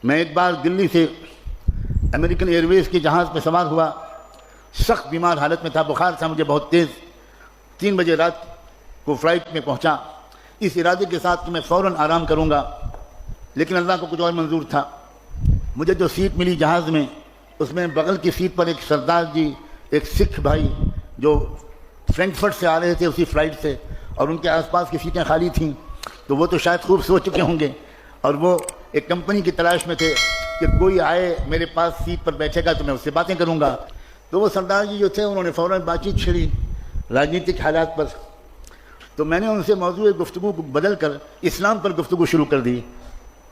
میں ایک بار دلی سے امریکن ایئر ویز کے جہاز پہ سوار ہوا، سخت بیمار حالت میں تھا، بخار تھا مجھے بہت تیز، 3 بجے رات کو فلائٹ میں پہنچا اس ارادے کے ساتھ کہ میں فوراً آرام کروں گا، لیکن اللہ کو کچھ اور منظور تھا۔ مجھے جو سیٹ ملی جہاز میں، اس میں بغل کی سیٹ پر ایک سردار جی، ایک سکھ بھائی جو فرینکفرٹ سے آ رہے تھے اسی فلائٹ سے، اور ان کے آس پاس کی سیٹیں خالی تھیں، تو وہ تو شاید خوب سو چکے ہوں گے، اور وہ ایک کمپنی کی تلاش میں تھے کہ کوئی آئے میرے پاس سیٹ پر بیٹھے گا تو میں اس سے باتیں کروں گا۔ تو وہ سردار جی جو تھے انہوں نے فوراً بات چیت چھڑی راجنیتک حالات پر، تو میں نے ان سے موضوع گفتگو کو بدل کر اسلام پر گفتگو شروع کر دی،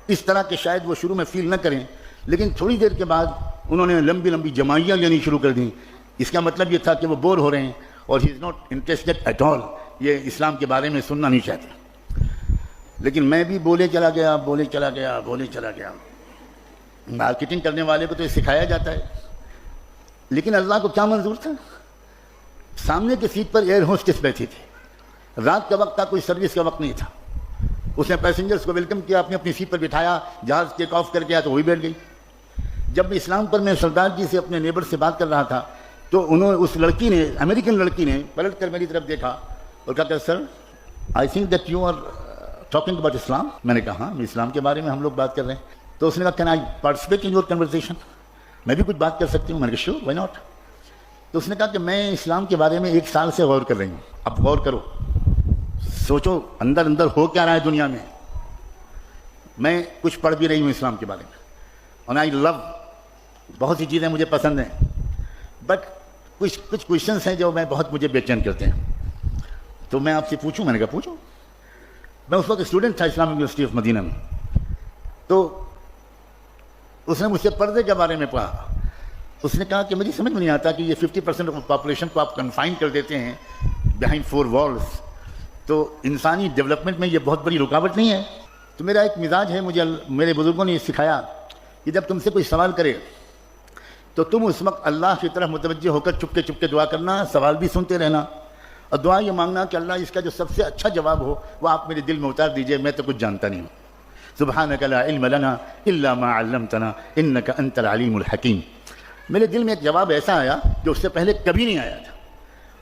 اس طرح کہ شاید وہ شروع میں فیل نہ کریں، لیکن تھوڑی دیر کے بعد انہوں نے لمبی لمبی جمائیاں لینی شروع کر دیں۔ اس کا مطلب یہ تھا کہ وہ بور ہو رہے ہیں اور he is not interested at all, یہ اسلام کے بارے میں سننا نہیں چاہتے۔ لیکن میں بھی بولے چلا گیا۔ مارکیٹنگ کرنے والے کو تو یہ سکھایا جاتا ہے، لیکن اللہ کو کیا منظور تھا؟ سامنے کی سیٹ پر ایئر ہوسٹس بیٹھی تھی، رات کا وقت تھا، کوئی سروس کا وقت نہیں تھا۔ اس نے پیسنجرز کو ویلکم کیا، اپنی سیٹ پر بٹھایا، جہاز ٹیک آف کر گیا تو وہی بیٹھ گئی۔ جب اسلام پر میں سردار جی سے اپنے نیبر سے بات کر رہا تھا تو اس لڑکی نے، امریکن لڑکی نے پلٹ کر میری طرف دیکھا اور کہا کہ sir I think that you are talking about Islam. میں نے کہا ہاں، اسلام کے بارے میں ہم لوگ بات کر رہے ہیں۔ تو اس نے کہا can I participate in your conversation, میں بھی کچھ بات کر سکتی ہوں؟ میں نے کہا شیور، وائی ناٹ۔ تو اس نے کہا کہ میں اسلام کے بارے میں 1 سال سے غور کر رہی ہوں، اب غور کرو، سوچو اندر ہو کیا رہا ہے دنیا میں۔ میں کچھ پڑھ بھی رہی ہوں اسلام کے بارے میں، اور آئی لو، بہت سی چیزیں مجھے پسند ہیں، بٹ کچھ کویشچنس ہیں جو مجھے بے چین کرتے ہیں، تو میں آپ سے پوچھوں؟ میں نے کہا پوچھو۔ میں اس وقت اسٹوڈنٹ تھا اسلامک یونیورسٹی آف مدینہ میں، تو اس نے مجھ سے پردے کے بارے میں پڑھا۔ اس نے کہا کہ مجھے سمجھ میں نہیں آتا کہ یہ 50% آف پاپولیشن کو آپ کنفائن کر دیتے ہیں بیہائنڈ 4 walls، تو انسانی ڈیولپمنٹ میں یہ بہت بڑی رکاوٹ نہیں ہے؟ تو میرا ایک مزاج ہے، مجھے میرے بزرگوں نے یہ سکھایا کہ جب تم سے کوئی سوال کرے تو تم اس وقت اللہ کی طرف متوجہ ہو کر چپکے چپکے دعا کرنا، سوال بھی سنتے رہنا، اور دعا یہ مانگنا کہ اللہ اس کا جو سب سے اچھا جواب ہو وہ آپ میرے دل میں اتار دیجئے، میں تو کچھ جانتا نہیں ہوں۔ سبحانک لا علم لنا الا ما علمتنا انک انت العلیم الحکیم۔ میرے دل میں ایک جواب ایسا آیا جو اس سے پہلے کبھی نہیں آیا تھا،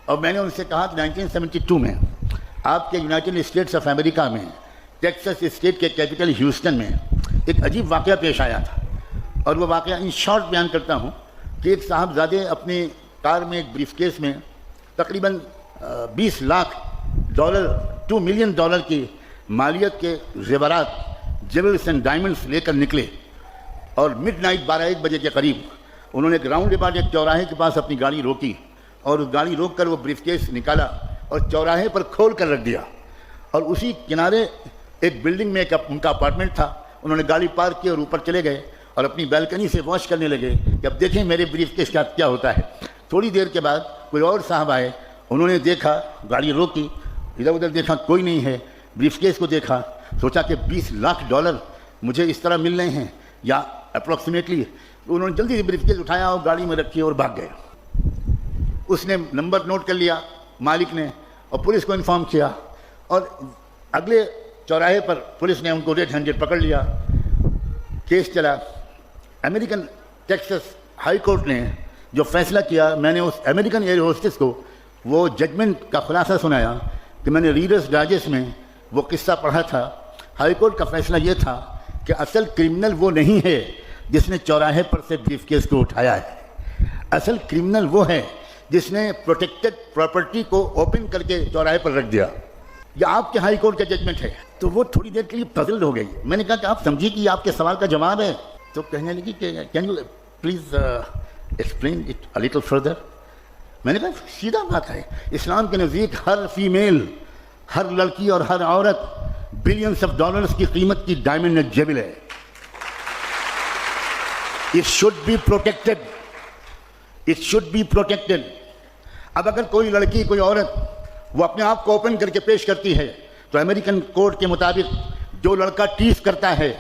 اور میں نے ان سے کہا کہ 1972 میں آپ کے یونائٹڈ اسٹیٹس آف امریکہ میں ٹیکساس اسٹیٹ کے کیپٹل ہیوسٹن میں ایک عجیب واقعہ پیش آیا تھا، اور وہ واقعہ ان شارٹ بیان کرتا ہوں کہ ایک صاحبزادے اپنی کار میں ایک بریف کیس میں تقریباً $20 لاکھ $2 ملین کی مالیت کے زیورات، جیولز اینڈ ڈائمنڈس لے کر نکلے، اور مڈ نائٹ 12-1 بجے کے قریب انہوں نے ایک راؤنڈ اباؤٹ ایک چوراہے کے پاس اپنی گاڑی روکی، اور اس گاڑی روک کر وہ بریف کیس نکالا اور چوراہے پر کھول کر رکھ دیا، اور اسی کنارے ایک بلڈنگ میں ان کا اپارٹمنٹ تھا۔ انہوں نے گاڑی پارک کی اور اوپر چلے گئے اور اپنی بالکنی سے واچ کرنے لگے کہ اب دیکھیں میرے بریف کیس کا کیا ہوتا ہے۔ تھوڑی دیر کے بعد کوئی اور صاحب آئے، انہوں نے دیکھا، گاڑی روکی، ادھر ادھر دیکھا، کوئی نہیں ہے، بریف کیس کو دیکھا، سوچا کہ $20 لاکھ مجھے اس طرح مل رہے ہیں یا اپروکسیمیٹلی۔ انہوں نے جلدی سے بریف کیس اٹھایا اور گاڑی میں رکھی اور بھاگ گئے۔ اس نے نمبر نوٹ کر لیا مالک نے، اور پولیس کو انفارم کیا، اور اگلے چوراہے پر پولیس نے ان کو ریڈ ہینڈڈ پکڑ لیا، کیس چلا۔ امریکن ٹیکساس ہائی کورٹ نے جو فیصلہ کیا، میں نے اس امریکن ایئر ہوسٹس کو وہ ججمنٹ کا خلاصہ سنایا کہ میں نے ریڈرز ڈائجسٹ میں وہ قصہ پڑھا تھا۔ ہائی کورٹ کا فیصلہ یہ تھا کہ اصل کرمنل وہ نہیں ہے جس نے چوراہے پر سے بریف کیس کو اٹھایا ہے، اصل کرمنل وہ ہے جس نے پروٹیکٹڈ پراپرٹی کو اوپن کر کے چوراہے پر رکھ دیا۔ یہ آپ کے ہائی کورٹ کا ججمنٹ ہے۔ تو وہ تھوڑی دیر کے لیے پزلڈ ہو گئی۔ میں نے کہا کہ آپ سمجھیے کہ یہ آپ کے سوال کا جواب ہے؟ تو کہنے لگی کہ can you please explain it a little further. میں نے کہا سیدھا بات ہے، اسلام کے نزدیک ہر فیمیل، ہر لڑکی اور ہر عورت بلینس آف ڈالرز کی قیمت کی ڈائمنڈ اینڈ جیول ہے۔ It should be protected. It should be protected. اب اگر کوئی لڑکی، کوئی عورت وہ اپنے آپ کو اوپن کر کے پیش کرتی ہے تو امریکن کورٹ کے مطابق جو لڑکا ٹیس کرتا ہے،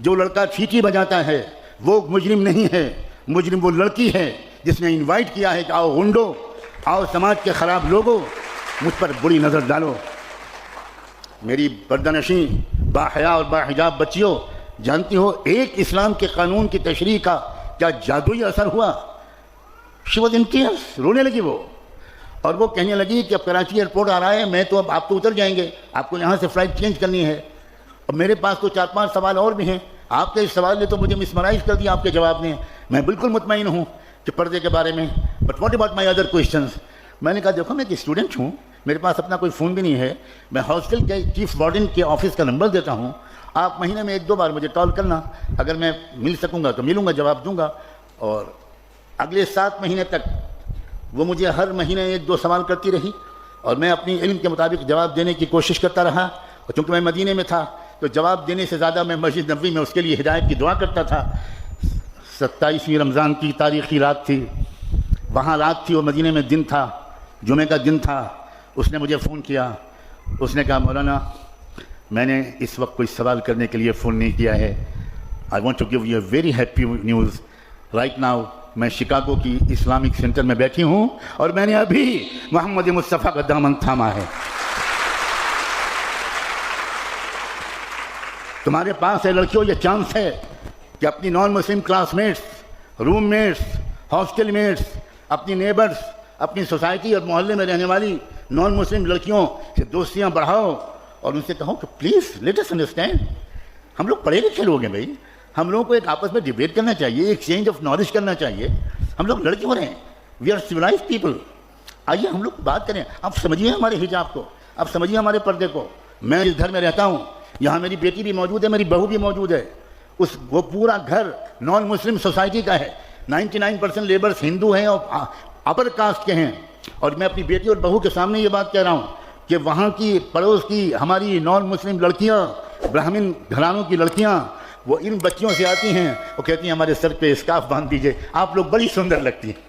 جو لڑکا چیٹی بجاتا ہے، وہ مجرم نہیں ہے، مجرم وہ لڑکی ہے جس نے انوائٹ کیا ہے کہ آؤ غنڈو، آؤ سماج کے خراب لوگوں، مجھ پر بری نظر ڈالو۔ میری پردہ نشین باحیا اور باحجاب بچیوں، جانتی ہو ایک اسلام کے قانون کی تشریح کا کیا جادوئی اثر ہوا؟ شی واز ان ٹیئرس، رونے لگی وہ، اور وہ کہنے لگی کہ اب کراچی ایئرپورٹ آ رہا ہے، میں تو اب آپ تو اتر جائیں گے، آپ کو یہاں سے فلائٹ چینج کرنی ہے، اور میرے پاس تو 4-5 سوال اور بھی ہیں، آپ کے اس سوال نے تو مجھے مسمرائز کر دیا آپ کے جواب نے، میں بالکل مطمئن ہوں کہ پردے کے بارے میں، but what about my other questions? میں نے کہا دیکھو میں ایک اسٹوڈنٹ ہوں، میرے پاس اپنا کوئی فون بھی نہیں ہے، میں ہاسٹل کے چیف وارڈن کے آفس کا نمبر دیتا ہوں، آپ مہینے میں 1-2 بار مجھے کال کرنا، اگر میں مل سکوں گا تو ملوں گا، جواب دوں گا۔ اور اگلے 7 مہینے تک وہ مجھے ہر مہینے 1-2 سوال کرتی رہی، اور میں اپنی علم کے مطابق جواب دینے کی کوشش کرتا رہا، اور چونکہ میں مدینے میں تھا تو جواب دینے سے زیادہ میں مسجد نبوی میں اس کے لیے ہدایت کی دعا کرتا تھا۔ 27ویں رمضان کی تاریخی رات تھی، وہاں رات تھی اور مدینے میں دن تھا، جمعے کا دن تھا۔ اس نے مجھے فون کیا، اس نے کہا مولانا میں نے اس وقت کوئی سوال کرنے کے لیے فون نہیں کیا ہے، I want to give you a very happy news right now, میں شکاگو کی اسلامک سینٹر میں بیٹھی ہوں اور میں نے ابھی محمد مصطفیٰ کا دامن تھاما ہے۔ تمہارے پاس ہے لڑکیوں یہ چانس ہے کہ اپنی نان مسلم کلاس میٹس، روم میٹس، ہاسٹل میٹس، اپنی نیبرز، اپنی سوسائٹی اور محلے میں رہنے والی نان مسلم لڑکیوں سے دوستیاں بڑھاؤ اور ان سے کہو کہ پلیز لیٹ اس انڈرسٹینڈ، ہم لوگ پڑھے لکھے لوگ ہیں بھائی، ہم لوگوں کو ایک آپس میں ڈیبیٹ کرنا چاہیے، ایکسچینج آف نالج کرنا چاہیے، ہم لوگ لڑکے ہو رہے ہیں، وی آر سویلائزڈ پیپل، آئیے ہم لوگ بات کریں، آپ سمجھیے ہمارے حجاب کو، آپ سمجھیے ہمارے پردے کو۔ میں جس گھر میں رہتا ہوں یہاں میری بیٹی بھی موجود ہے، میری بہو بھی موجود ہے، وہ پورا گھر نان مسلم سوسائٹی کا ہے، 99% لیبرز ہندو ہیں اور اپر کاسٹ کے ہیں، اور میں اپنی بیٹی اور بہو کے سامنے یہ بات کہہ رہا ہوں کہ وہاں کی پڑوس کی ہماری نان مسلم لڑکیاں، برہمن گھرانوں کی لڑکیاں، وہ ان بچیوں سے آتی ہیں، وہ کہتی ہیں ہمارے سر پہ اسکارف باندھ دیجئے، آپ لوگ بڑی سندر لگتی ہیں۔